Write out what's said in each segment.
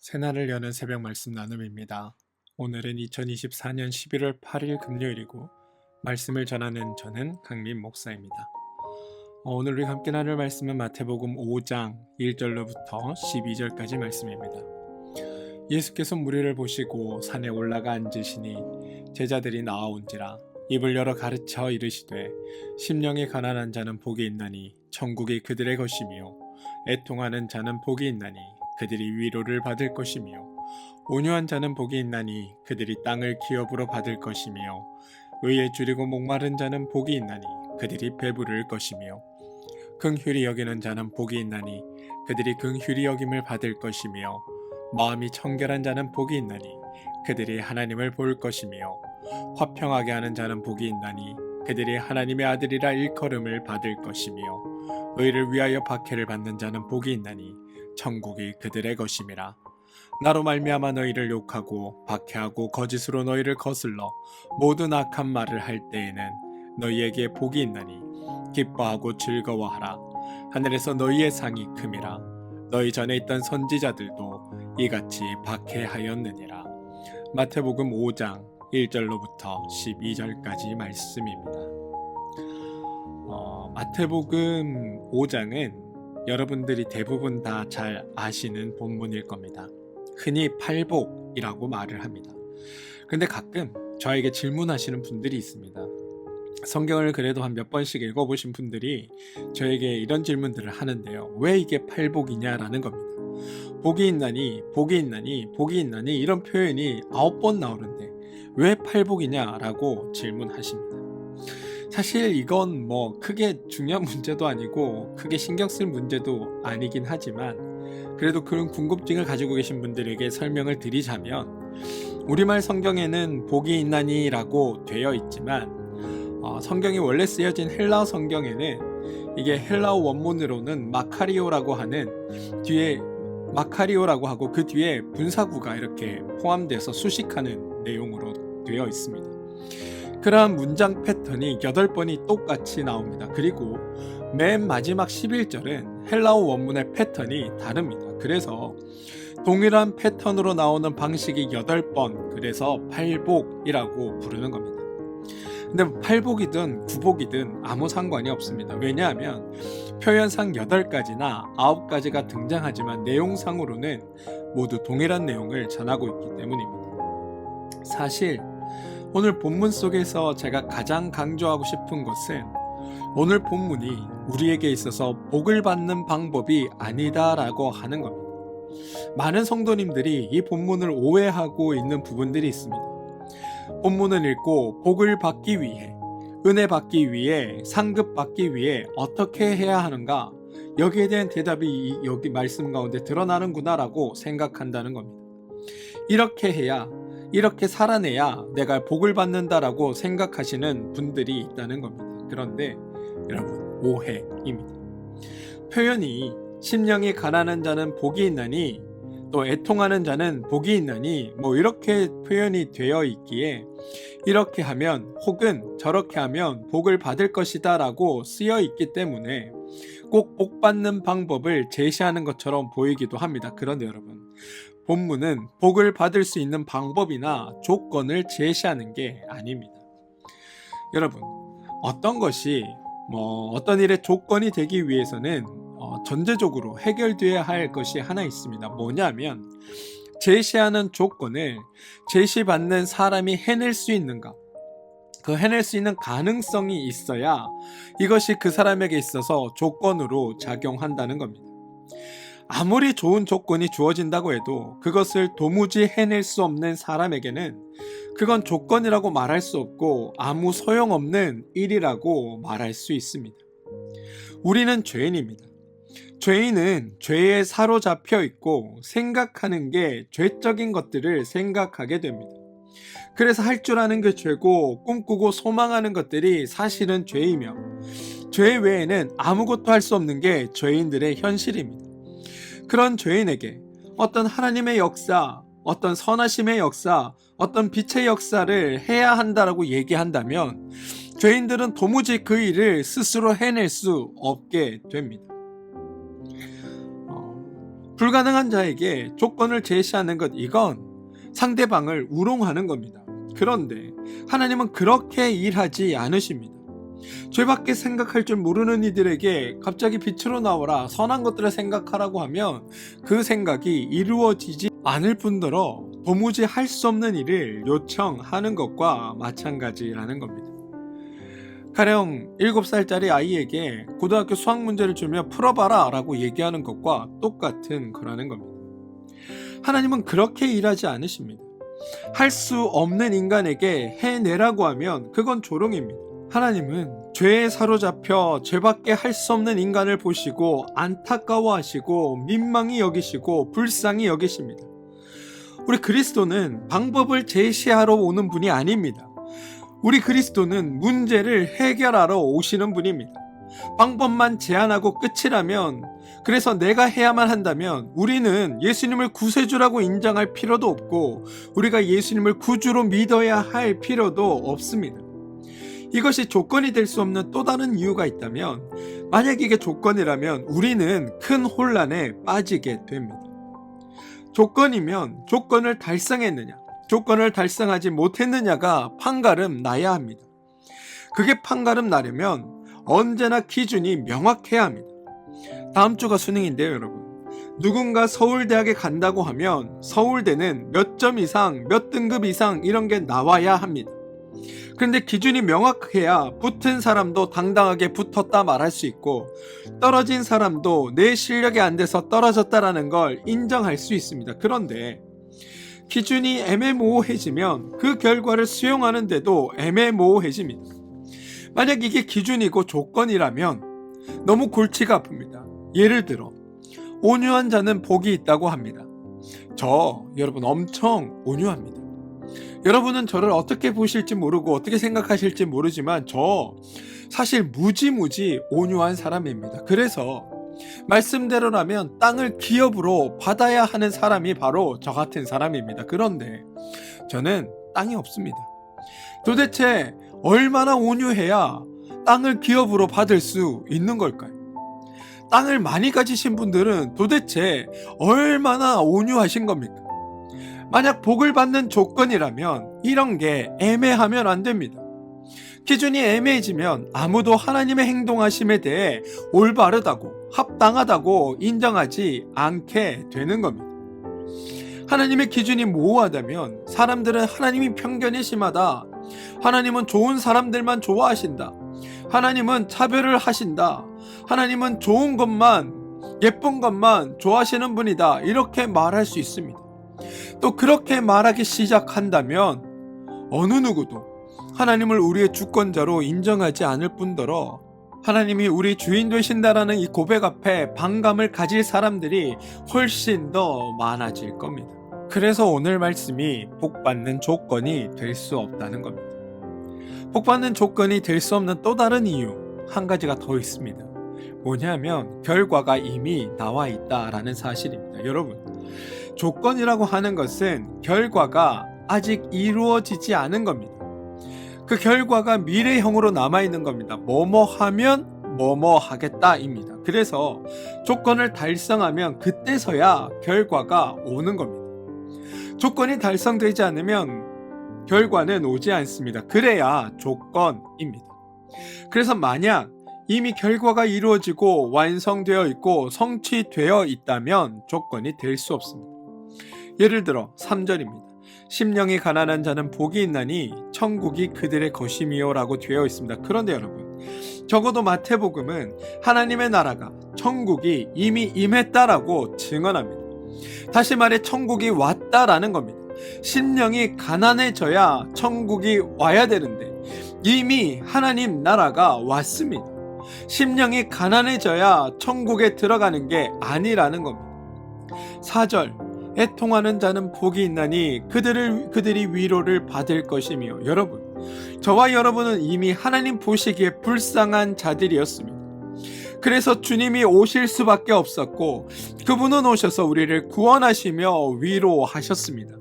새날을 여는 새벽 말씀 나눔입니다. 오늘은 2024년 11월 8일 금요일이고 말씀을 전하는 저는 강민 목사입니다. 오늘 우리 함께 나눌 말씀은 마태복음 5장 1절로부터 12절까지 말씀입니다. 예수께서 무리를 보시고 산에 올라가 앉으시니 제자들이 나아온지라 입을 열어 가르쳐 이르시되 심령이 가난한 자는 복이 있나니 천국이 그들의 것이며 애통하는 자는 복이 있나니 그들이 위로를 받을 것이며 온유한 자는 복이 있나니 그들이 땅을 기업으로 받을 것이며 의에 줄이고 목마른 자는 복이 있나니 그들이 배부를 것이며 긍휼히 여기는 자는 복이 있나니 그들이 긍휼히 여김을 받을 것이며 마음이 청결한 자는 복이 있나니 그들이 하나님을 볼 것이며 화평하게 하는 자는 복이 있나니 그들이 하나님의 아들이라 일컬음을 받을 것이며 의를 위하여 박해를 받는 자는 복이 있나니 천국이 그들의 것임이라. 나로 말미암아 너희를 욕하고 박해하고 거짓으로 너희를 거슬러 모든 악한 말을 할 때에는 너희에게 복이 있나니 기뻐하고 즐거워하라. 하늘에서 너희의 상이 큼이라. 너희 전에 있던 선지자들도 이같이 박해하였느니라. 마태복음 5장 1절로부터 12절까지 말씀입니다. 마태복음 5장은 여러분들이 대부분 다 잘 아시는 본문일 겁니다. 흔히 팔복이라고 말을 합니다. 근데 가끔 저에게 질문하시는 분들이 있습니다. 성경을 그래도 한 몇 번씩 읽어보신 분들이 저에게 이런 질문들을 하는데요. 왜 이게 팔복이냐라는 겁니다. 복이 있나니 복이 있나니 복이 있나니 이런 표현이 9번 나오는데 왜 팔복이냐라고 질문하십니다. 사실 이건 크게 중요한 문제도 아니고 크게 신경 쓸 문제도 아니긴 하지만 그래도 그런 궁금증을 가지고 계신 분들에게 설명을 드리자면 우리말 성경에는 복이 있나니 라고 되어 있지만 성경이 원래 쓰여진 헬라어 성경에는 이게 헬라어 원문으로는 마카리오라고 하고 그 뒤에 분사구가 이렇게 포함돼서 수식하는 내용으로 되어 있습니다. 그러한 문장 패턴이 8번이 똑같이 나옵니다. 그리고 맨 마지막 11절은 헬라어 원문의 패턴이 다릅니다. 그래서 동일한 패턴으로 나오는 방식이 8번, 그래서 팔복이라고 부르는 겁니다. 근데 팔복이든 구복이든 아무 상관이 없습니다. 왜냐하면 표현상 8가지나 9가지가 등장하지만 내용상으로는 모두 동일한 내용을 전하고 있기 때문입니다. 사실 오늘 본문 속에서 제가 가장 강조하고 싶은 것은 오늘 본문이 우리에게 있어서 복을 받는 방법이 아니다라고 하는 겁니다. 많은 성도님들이 이 본문을 오해하고 있는 부분들이 있습니다. 본문을 읽고 복을 받기 위해, 은혜 받기 위해, 상급 받기 위해 어떻게 해야 하는가? 여기에 대한 대답이 여기 말씀 가운데 드러나는구나라고 생각한다는 겁니다. 이렇게 해야, 이렇게 살아내야 내가 복을 받는다라고 생각하시는 분들이 있다는 겁니다. 그런데 여러분, 오해입니다. 표현이 심령이 가난한 자는 복이 있나니 또 애통하는 자는 복이 있나니 이렇게 표현이 되어 있기에 이렇게 하면 혹은 저렇게 하면 복을 받을 것이다 라고 쓰여 있기 때문에 꼭 복 받는 방법을 제시하는 것처럼 보이기도 합니다. 그런데 여러분, 본문은 복을 받을 수 있는 방법이나 조건을 제시하는 게 아닙니다. 여러분, 어떤 것이 어떤 일의 조건이 되기 위해서는 전제적으로 해결되어야 할 것이 하나 있습니다. 뭐냐면 제시하는 조건을 제시받는 사람이 해낼 수 있는가, 그 해낼 수 있는 가능성이 있어야 이것이 그 사람에게 있어서 조건으로 작용한다는 겁니다. 아무리 좋은 조건이 주어진다고 해도 그것을 도무지 해낼 수 없는 사람에게는 그건 조건이라고 말할 수 없고 아무 소용없는 일이라고 말할 수 있습니다. 우리는 죄인입니다. 죄인은 죄에 사로잡혀 있고 생각하는 게 죄적인 것들을 생각하게 됩니다. 그래서 할 줄 아는 게 죄고 꿈꾸고 소망하는 것들이 사실은 죄이며 죄 외에는 아무것도 할 수 없는 게 죄인들의 현실입니다. 그런 죄인에게 어떤 하나님의 역사, 어떤 선하심의 역사, 어떤 빛의 역사를 해야 한다라고 얘기한다면 죄인들은 도무지 그 일을 스스로 해낼 수 없게 됩니다. 불가능한 자에게 조건을 제시하는 것, 이건 상대방을 우롱하는 겁니다. 그런데 하나님은 그렇게 일하지 않으십니다. 죄밖에 생각할 줄 모르는 이들에게 갑자기 빛으로 나오라, 선한 것들을 생각하라고 하면 그 생각이 이루어지지 않을 뿐더러 도무지 할 수 없는 일을 요청하는 것과 마찬가지라는 겁니다. 가령 7살짜리 아이에게 고등학교 수학 문제를 주며 풀어봐라 라고 얘기하는 것과 똑같은 거라는 겁니다. 하나님은 그렇게 일하지 않으십니다. 할 수 없는 인간에게 해내라고 하면 그건 조롱입니다. 하나님은 죄에 사로잡혀 죄밖에 할 수 없는 인간을 보시고 안타까워하시고 민망히 여기시고 불쌍히 여기십니다. 우리 그리스도는 방법을 제시하러 오는 분이 아닙니다. 우리 그리스도는 문제를 해결하러 오시는 분입니다. 방법만 제안하고 끝이라면, 그래서 내가 해야만 한다면 우리는 예수님을 구세주라고 인정할 필요도 없고 우리가 예수님을 구주로 믿어야 할 필요도 없습니다. 이것이 조건이 될 수 없는 또 다른 이유가 있다면, 만약 이게 조건이라면 우리는 큰 혼란에 빠지게 됩니다. 조건이면 조건을 달성했느냐, 조건을 달성하지 못했느냐가 판가름 나야 합니다. 그게 판가름 나려면 언제나 기준이 명확해야 합니다. 다음 주가 수능인데요, 여러분. 누군가 서울대학에 간다고 하면 서울대는 몇 점 이상, 몇 등급 이상 이런 게 나와야 합니다. 그런데 기준이 명확해야 붙은 사람도 당당하게 붙었다 말할 수 있고, 떨어진 사람도 내 실력이 안 돼서 떨어졌다라는 걸 인정할 수 있습니다. 그런데 기준이 애매모호해지면 그 결과를 수용하는데도 애매모호해집니다. 만약 이게 기준이고 조건이라면 너무 골치가 아픕니다. 예를 들어 온유한 자는 복이 있다고 합니다. 여러분 엄청 온유합니다. 여러분은 저를 어떻게 보실지 모르고 어떻게 생각하실지 모르지만 저 사실 무지무지 온유한 사람입니다. 그래서 말씀대로라면 땅을 기업으로 받아야 하는 사람이 바로 저 같은 사람입니다. 그런데 저는 땅이 없습니다. 도대체 얼마나 온유해야 땅을 기업으로 받을 수 있는 걸까요? 땅을 많이 가지신 분들은 도대체 얼마나 온유하신 겁니까? 만약 복을 받는 조건이라면 이런 게 애매하면 안 됩니다. 기준이 애매해지면 아무도 하나님의 행동하심에 대해 올바르다고, 합당하다고 인정하지 않게 되는 겁니다. 하나님의 기준이 모호하다면 사람들은 하나님이 편견이 심하다, 하나님은 좋은 사람들만 좋아하신다, 하나님은 차별을 하신다, 하나님은 좋은 것만, 예쁜 것만 좋아하시는 분이다, 이렇게 말할 수 있습니다. 또 그렇게 말하기 시작한다면 어느 누구도 하나님을 우리의 주권자로 인정하지 않을 뿐더러 하나님이 우리 주인 되신다라는 이 고백 앞에 반감을 가질 사람들이 훨씬 더 많아질 겁니다. 그래서 오늘 말씀이 복받는 조건이 될 수 없다는 겁니다. 복받는 조건이 될 수 없는 또 다른 이유 한 가지가 더 있습니다. 뭐냐면 결과가 이미 나와 있다라는 사실입니다. 여러분, 조건이라고 하는 것은 결과가 아직 이루어지지 않은 겁니다. 그 결과가 미래형으로 남아있는 겁니다. 뭐뭐 하면 뭐뭐 하겠다입니다. 그래서 조건을 달성하면 그때서야 결과가 오는 겁니다. 조건이 달성되지 않으면 결과는 오지 않습니다. 그래야 조건입니다. 그래서 만약 이미 결과가 이루어지고 완성되어 있고 성취되어 있다면 조건이 될 수 없습니다. 예를 들어 3절입니다. 심령이 가난한 자는 복이 있나니 천국이 그들의 것임이요 라고 되어 있습니다. 그런데 여러분, 적어도 마태복음은 하나님의 나라가, 천국이 이미 임했다라고 증언합니다. 다시 말해 천국이 왔다라는 겁니다. 심령이 가난해져야 천국이 와야 되는데 이미 하나님 나라가 왔습니다. 심령이 가난해져야 천국에 들어가는 게 아니라는 겁니다. 4절, 애통하는 자는 복이 있나니 그들이 위로를 받을 것이며. 여러분, 저와 여러분은 이미 하나님 보시기에 불쌍한 자들이었습니다. 그래서 주님이 오실 수밖에 없었고 그분은 오셔서 우리를 구원하시며 위로하셨습니다.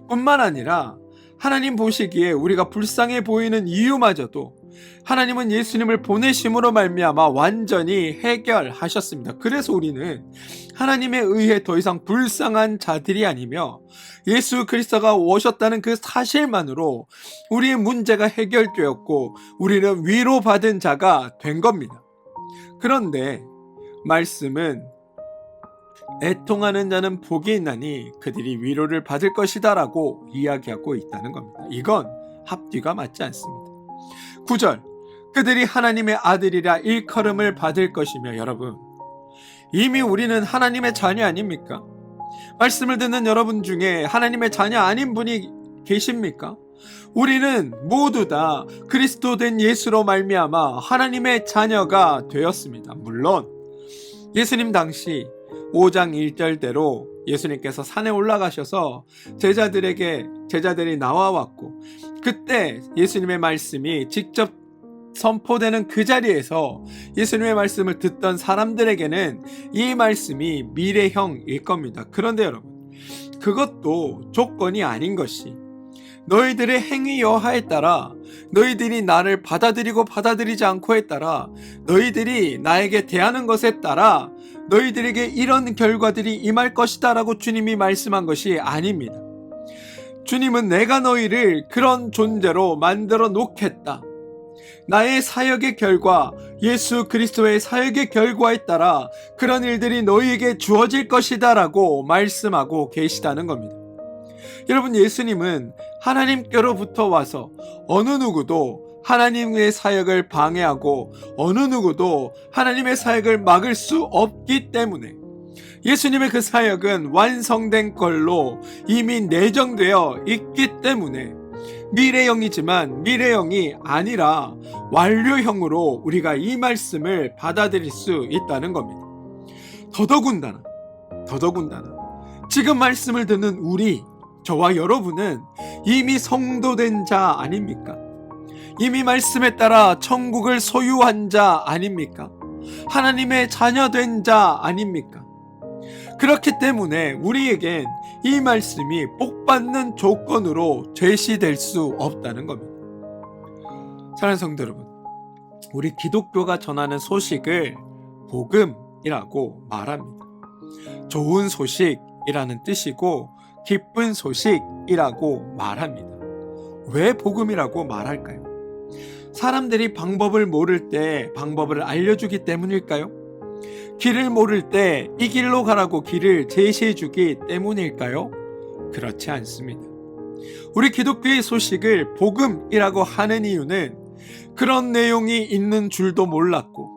뿐만 아니라 하나님 보시기에 우리가 불쌍해 보이는 이유마저도 하나님은 예수님을 보내심으로 말미암아 완전히 해결하셨습니다. 그래서 우리는 하나님에 의해 더 이상 불쌍한 자들이 아니며 예수 그리스도가 오셨다는 그 사실만으로 우리의 문제가 해결되었고 우리는 위로받은 자가 된 겁니다. 그런데 말씀은 애통하는 자는 복이 있나니 그들이 위로를 받을 것이다 라고 이야기하고 있다는 겁니다. 이건 앞뒤가 맞지 않습니다. 9절, 그들이 하나님의 아들이라 일컬음을 받을 것이며. 여러분, 이미 우리는 하나님의 자녀 아닙니까? 말씀을 듣는 여러분 중에 하나님의 자녀 아닌 분이 계십니까? 우리는 모두 다 그리스도 된 예수로 말미암아 하나님의 자녀가 되었습니다. 물론 예수님 당시 5장 1절대로 예수님께서 산에 올라가셔서 제자들이 나와왔고, 그때 예수님의 말씀이 직접 선포되는 그 자리에서 예수님의 말씀을 듣던 사람들에게는 이 말씀이 미래형일 겁니다. 그런데 여러분, 그것도 조건이 아닌 것이, 너희들의 행위 여하에 따라, 너희들이 나를 받아들이고 받아들이지 않고에 따라, 너희들이 나에게 대하는 것에 따라 너희들에게 이런 결과들이 임할 것이다 라고 주님이 말씀한 것이 아닙니다. 주님은 내가 너희를 그런 존재로 만들어 놓겠다, 나의 사역의 결과, 예수 그리스도의 사역의 결과에 따라 그런 일들이 너희에게 주어질 것이다 라고 말씀하고 계시다는 겁니다. 여러분, 예수님은 하나님께로부터 와서 어느 누구도 하나님의 사역을 방해하고 어느 누구도 하나님의 사역을 막을 수 없기 때문에 예수님의 그 사역은 완성된 걸로 이미 내정되어 있기 때문에 미래형이지만 미래형이 아니라 완료형으로 우리가 이 말씀을 받아들일 수 있다는 겁니다. 더더군다나 지금 말씀을 듣는 우리, 저와 여러분은 이미 성도된 자 아닙니까? 이미 말씀에 따라 천국을 소유한 자 아닙니까? 하나님의 자녀된 자 아닙니까? 그렇기 때문에 우리에겐 이 말씀이 복받는 조건으로 제시될 수 없다는 겁니다. 사랑하는 성도 여러분, 우리 기독교가 전하는 소식을 복음이라고 말합니다. 좋은 소식이라는 뜻이고 기쁜 소식이라고 말합니다. 왜 복음이라고 말할까요? 사람들이 방법을 모를 때 방법을 알려주기 때문일까요? 길을 모를 때 이 길로 가라고 길을 제시해주기 때문일까요? 그렇지 않습니다. 우리 기독교의 소식을 복음이라고 하는 이유는 그런 내용이 있는 줄도 몰랐고,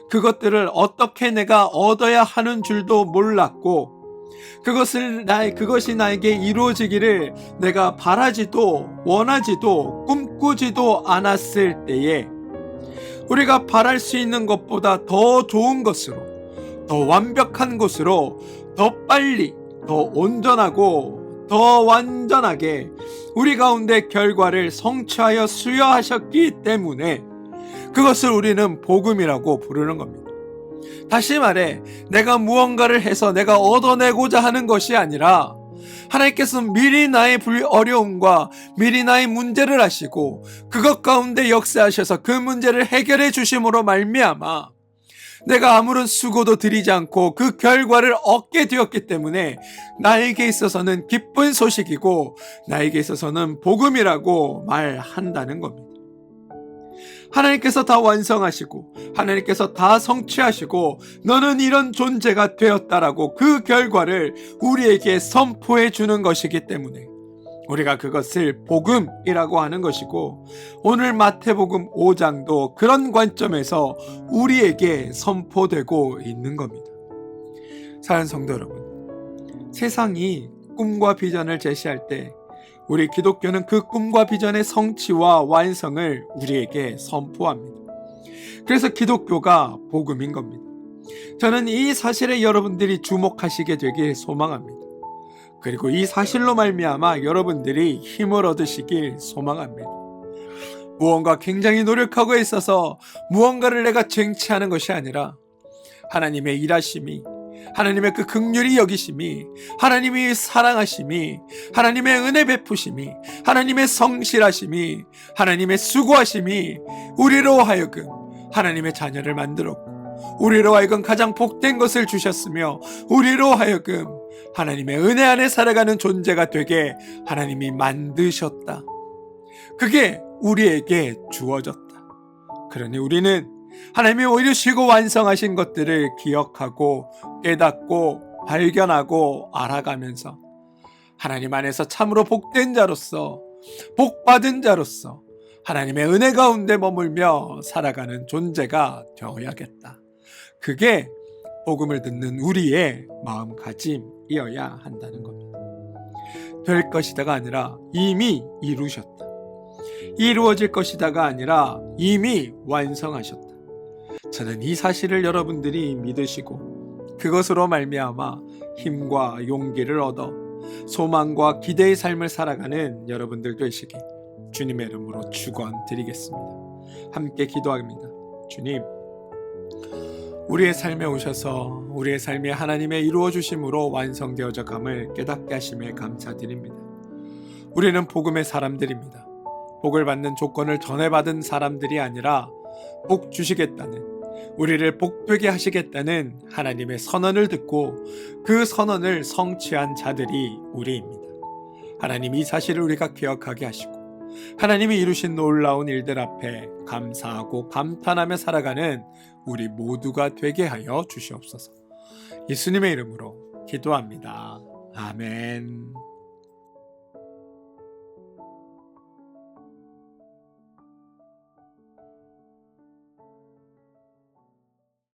그것들을 어떻게 내가 얻어야 하는 줄도 몰랐고, 그것이 나에게 이루어지기를 내가 바라지도 원하지도 꿈꾸지도 않았을 때에 우리가 바랄 수 있는 것보다 더 좋은 것으로, 더 완벽한 것으로, 더 빨리, 더 온전하고 더 완전하게 우리 가운데 결과를 성취하여 수여하셨기 때문에 그것을 우리는 복음이라고 부르는 겁니다. 다시 말해, 내가 무언가를 해서 내가 얻어내고자 하는 것이 아니라 하나님께서 미리 나의 어려움과 미리 나의 문제를 아시고 그것 가운데 역사하셔서 그 문제를 해결해 주심으로 말미암아 내가 아무런 수고도 들이지 않고 그 결과를 얻게 되었기 때문에 나에게 있어서는 기쁜 소식이고 나에게 있어서는 복음이라고 말한다는 겁니다. 하나님께서 다 완성하시고 하나님께서 다 성취하시고 너는 이런 존재가 되었다라고 그 결과를 우리에게 선포해 주는 것이기 때문에 우리가 그것을 복음이라고 하는 것이고, 오늘 마태복음 5장도 그런 관점에서 우리에게 선포되고 있는 겁니다. 사랑하는 성도 여러분, 세상이 꿈과 비전을 제시할 때 우리 기독교는 그 꿈과 비전의 성취와 완성을 우리에게 선포합니다. 그래서 기독교가 복음인 겁니다. 저는 이 사실에 여러분들이 주목하시게 되길 소망합니다. 그리고 이 사실로 말미암아 여러분들이 힘을 얻으시길 소망합니다. 무언가 굉장히 노력하고 있어서 무언가를 내가 쟁취하는 것이 아니라 하나님의 일하심이 하나님의 그 긍휼히 여기심이, 하나님이 사랑하심이, 하나님의 은혜 베푸심이, 하나님의 성실하심이, 하나님의 수고하심이 우리로 하여금 하나님의 자녀를 만들었고, 우리로 하여금 가장 복된 것을 주셨으며, 우리로 하여금 하나님의 은혜 안에 살아가는 존재가 되게 하나님이 만드셨다. 그게 우리에게 주어졌다. 그러니 우리는 하나님이 이루시고 완성하신 것들을 기억하고 깨닫고 발견하고 알아가면서 하나님 안에서 참으로 복된 자로서, 복받은 자로서 하나님의 은혜 가운데 머물며 살아가는 존재가 되어야겠다. 그게 복음을 듣는 우리의 마음가짐이어야 한다는 겁니다. 될 것이다가 아니라 이미 이루셨다. 이루어질 것이다가 아니라 이미 완성하셨다. 저는 이 사실을 여러분들이 믿으시고 그것으로 말미암아 힘과 용기를 얻어 소망과 기대의 삶을 살아가는 여러분들 되시길 주님의 이름으로 축원드리겠습니다. 함께 기도합니다. 주님, 우리의 삶에 오셔서 우리의 삶이 하나님의 이루어 주심으로 완성되어져 감을 깨닫게 하심에 감사드립니다. 우리는 복음의 사람들입니다. 복을 받는 조건을 전해받은 사람들이 아니라 복 주시겠다는, 우리를 복되게 하시겠다는 하나님의 선언을 듣고 그 선언을 성취한 자들이 우리입니다. 하나님, 이 사실을 우리가 기억하게 하시고 하나님이 이루신 놀라운 일들 앞에 감사하고 감탄하며 살아가는 우리 모두가 되게 하여 주시옵소서. 예수님의 이름으로 기도합니다. 아멘.